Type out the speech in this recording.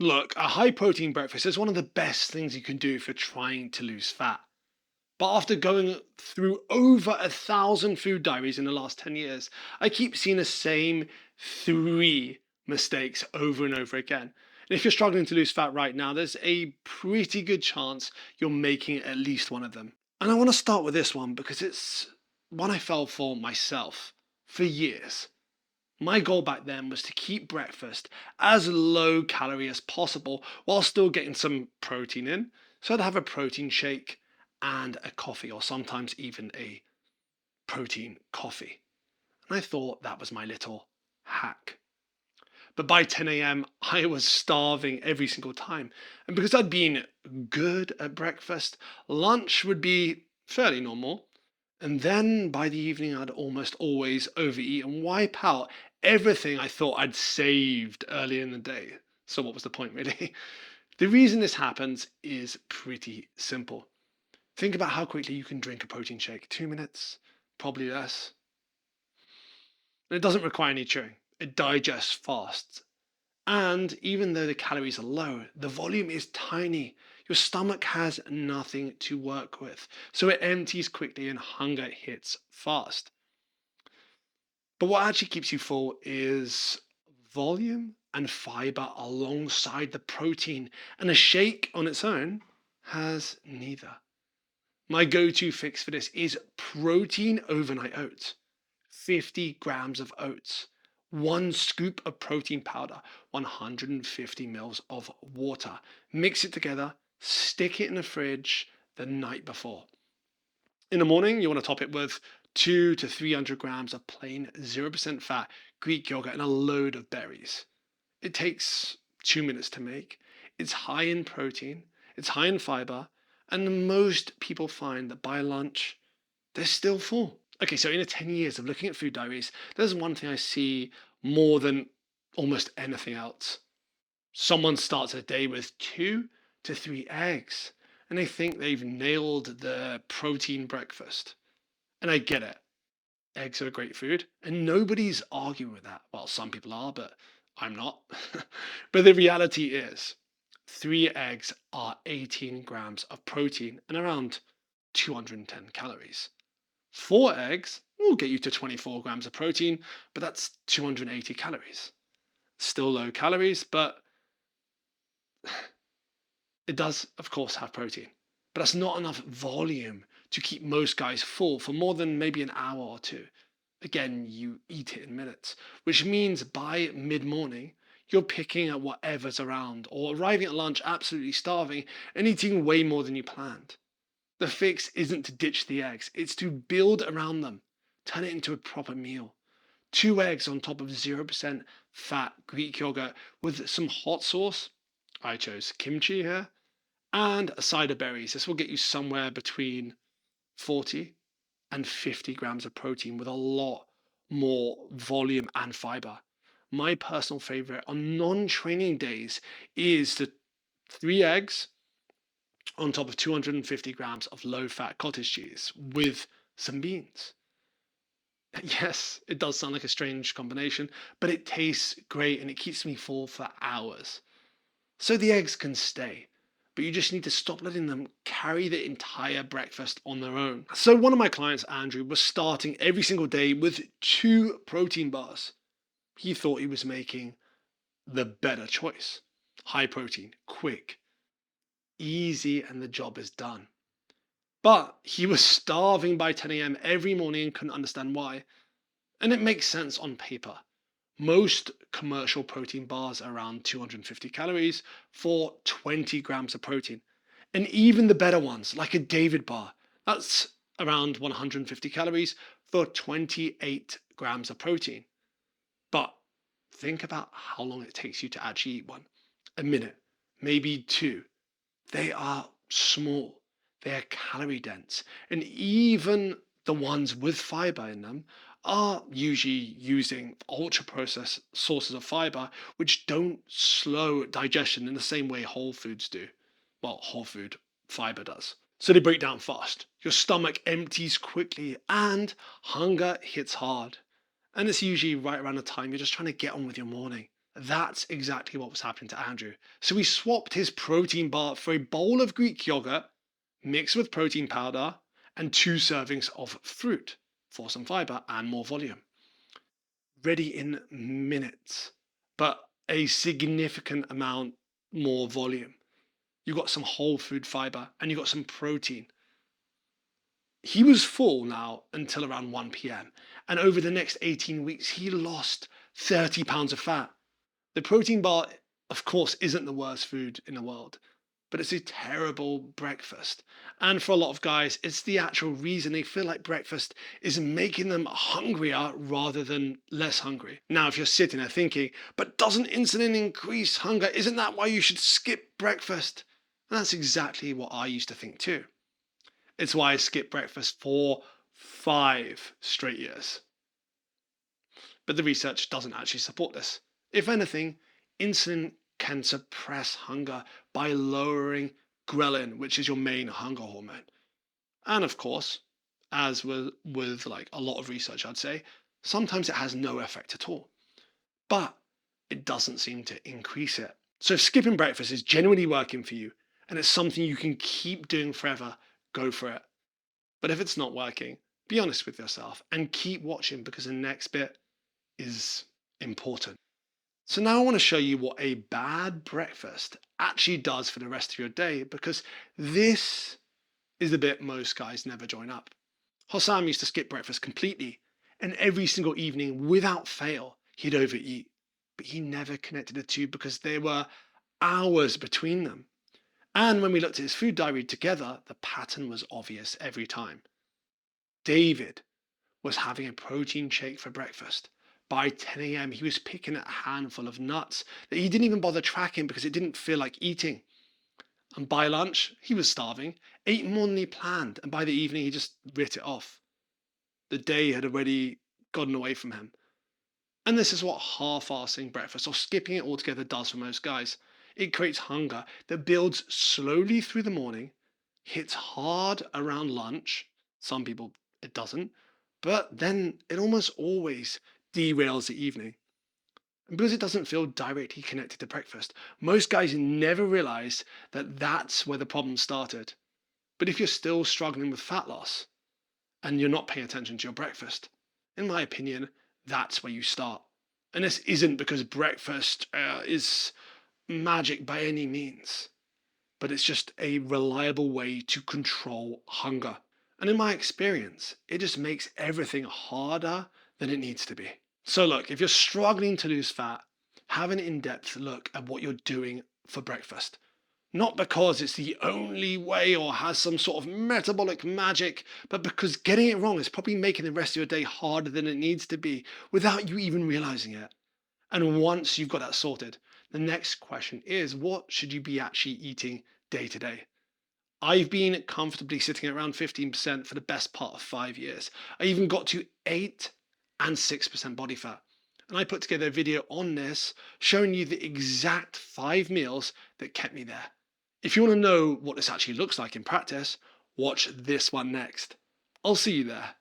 Look, a high protein breakfast is one of the best things you can do for trying to lose fat. But after going through over 1,000 food diaries in the last 10 years, I keep seeing the same three mistakes over and over again. And if you're struggling to lose fat right now, there's a pretty good chance you're making at least one of them. And I want to start with this one because it's one I fell for myself for years. My goal back then was to keep breakfast as low calorie as possible while still getting some protein in. So I'd have a protein shake and a coffee, or sometimes even a protein coffee. And I thought that was my little hack. But by 10 a.m., I was starving every single time. And because I'd been good at breakfast, lunch would be fairly normal. And then by the evening, I'd almost always overeat and wipe out everything I thought I'd saved early in the day. So, what was the point, really? The reason this happens is pretty simple. Think about how quickly you can drink a protein shake. 2 minutes, probably less. And it doesn't require any chewing, it digests fast. And even though the calories are low, the volume is tiny. Your stomach has nothing to work with. So it empties quickly and hunger hits fast. But what actually keeps you full is volume and fiber alongside the protein. And a shake on its own has neither. My go-to fix for this is protein overnight oats. 50 grams of oats, 1 scoop of protein powder, 150 mils of water. Mix it together, stick it in the fridge the night before. In the morning, you want to top it with 2 to 300 grams of plain 0% fat Greek yogurt and a load of berries. It takes 2 minutes to make. It's high in protein, it's high in fiber, and most people find that by lunch, they're still full. Okay, so in the 10 years of looking at food diaries, there's one thing I see more than almost anything else. Someone starts a day with 2 to 3 eggs, and they think they've nailed the protein breakfast. And I get it. Eggs are a great food, and nobody's arguing with that. Well, some people are, but I'm not. But the reality is, 3 eggs are 18 grams of protein and around 210 calories. 4 eggs will get you to 24 grams of protein, but that's 280 calories. Still low calories, but it does, of course, have protein. But that's not enough volume to keep most guys full for more than maybe an hour or two. Again, you eat it in minutes, which means by mid morning, you're picking at whatever's around or arriving at lunch absolutely starving and eating way more than you planned. The fix isn't to ditch the eggs, it's to build around them, turn it into a proper meal. 2 eggs on top of 0% fat Greek yogurt with some hot sauce. I chose kimchi here, and a side of berries. This will get you somewhere between 40 and 50 grams of protein with a lot more volume and fiber. My personal favorite on non training days is the 3 eggs on top of 250 grams of low fat cottage cheese with some beans. Yes, it does sound like a strange combination, but it tastes great and it keeps me full for hours. So the eggs can stay, but you just need to stop letting them carry the entire breakfast on their own. So one of my clients, Andrew, was starting every single day with 2 protein bars. He thought he was making the better choice. High protein, quick, easy, and the job is done. But he was starving by 10 a.m. every morning and couldn't understand why. And it makes sense on paper. Most commercial protein bars are around 250 calories for 20 grams of protein. And even the better ones, like a David bar, that's around 150 calories for 28 grams of protein. But think about how long it takes you to actually eat one. A minute, maybe two. They are small, they are calorie dense, and even the ones with fiber in them are usually using ultra processed sources of fiber, which don't slow digestion in the same way whole foods do. Well, whole food fiber does. So they break down fast. Your stomach empties quickly and hunger hits hard. And it's usually right around the time you're just trying to get on with your morning. That's exactly what was happening to Andrew. So he swapped his protein bar for a bowl of Greek yogurt mixed with protein powder and 2 servings of fruit for some fiber and more volume. Ready in minutes, but a significant amount more volume. You got some whole food fiber and you got some protein. He was full now until around 1 p.m. And over the next 18 weeks, he lost 30 pounds of fat. The protein bar, of course, isn't the worst food in the world, but it's a terrible breakfast. And for a lot of guys, it's the actual reason they feel like breakfast is making them hungrier rather than less hungry. Now, if you're sitting there thinking, but doesn't insulin increase hunger? Isn't that why you should skip breakfast? And that's exactly what I used to think too. It's why I skipped breakfast for 5 straight years. But the research doesn't actually support this. If anything, insulin can suppress hunger by lowering ghrelin, which is your main hunger hormone. And of course, as with like a lot of research, I'd say, sometimes it has no effect at all. But it doesn't seem to increase it. So if skipping breakfast is genuinely working for you and it's something you can keep doing forever, go for it. But if it's not working, be honest with yourself and keep watching because the next bit is important. So now I want to show you what a bad breakfast actually does for the rest of your day because this is the bit most guys never join up. Hossam used to skip breakfast completely, and every single evening without fail, he'd overeat. But he never connected the two because there were hours between them. And when we looked at his food diary together, the pattern was obvious every time. David was having a protein shake for breakfast. By 10 a.m., he was picking a handful of nuts that he didn't even bother tracking because it didn't feel like eating. And by lunch, he was starving, ate more than he planned, and by the evening, he just writ it off. The day had already gotten away from him. And this is what half-fasting breakfast or skipping it altogether does for most guys. It creates hunger that builds slowly through the morning, hits hard around lunch. Some people, it doesn't. But then it almost always derails the evening. And because it doesn't feel directly connected to breakfast, most guys never realize that that's where the problem started. But if you're still struggling with fat loss and you're not paying attention to your breakfast, in my opinion, that's where you start. And this isn't because breakfast is magic by any means, but it's just a reliable way to control hunger. And in my experience, it just makes everything harder than it needs to be. So look, if you're struggling to lose fat, have an in-depth look at what you're doing for breakfast. Not because it's the only way or has some sort of metabolic magic, but because getting it wrong is probably making the rest of your day harder than it needs to be without you even realizing it. And once you've got that sorted, the next question is what should you be actually eating day to day? I've been comfortably sitting at around 15% for the best part of 5 years. I even got to 8 and 6% body fat. And I put together a video on this showing you the exact 5 meals that kept me there. If you want to know what this actually looks like in practice, watch this one next. I'll see you there.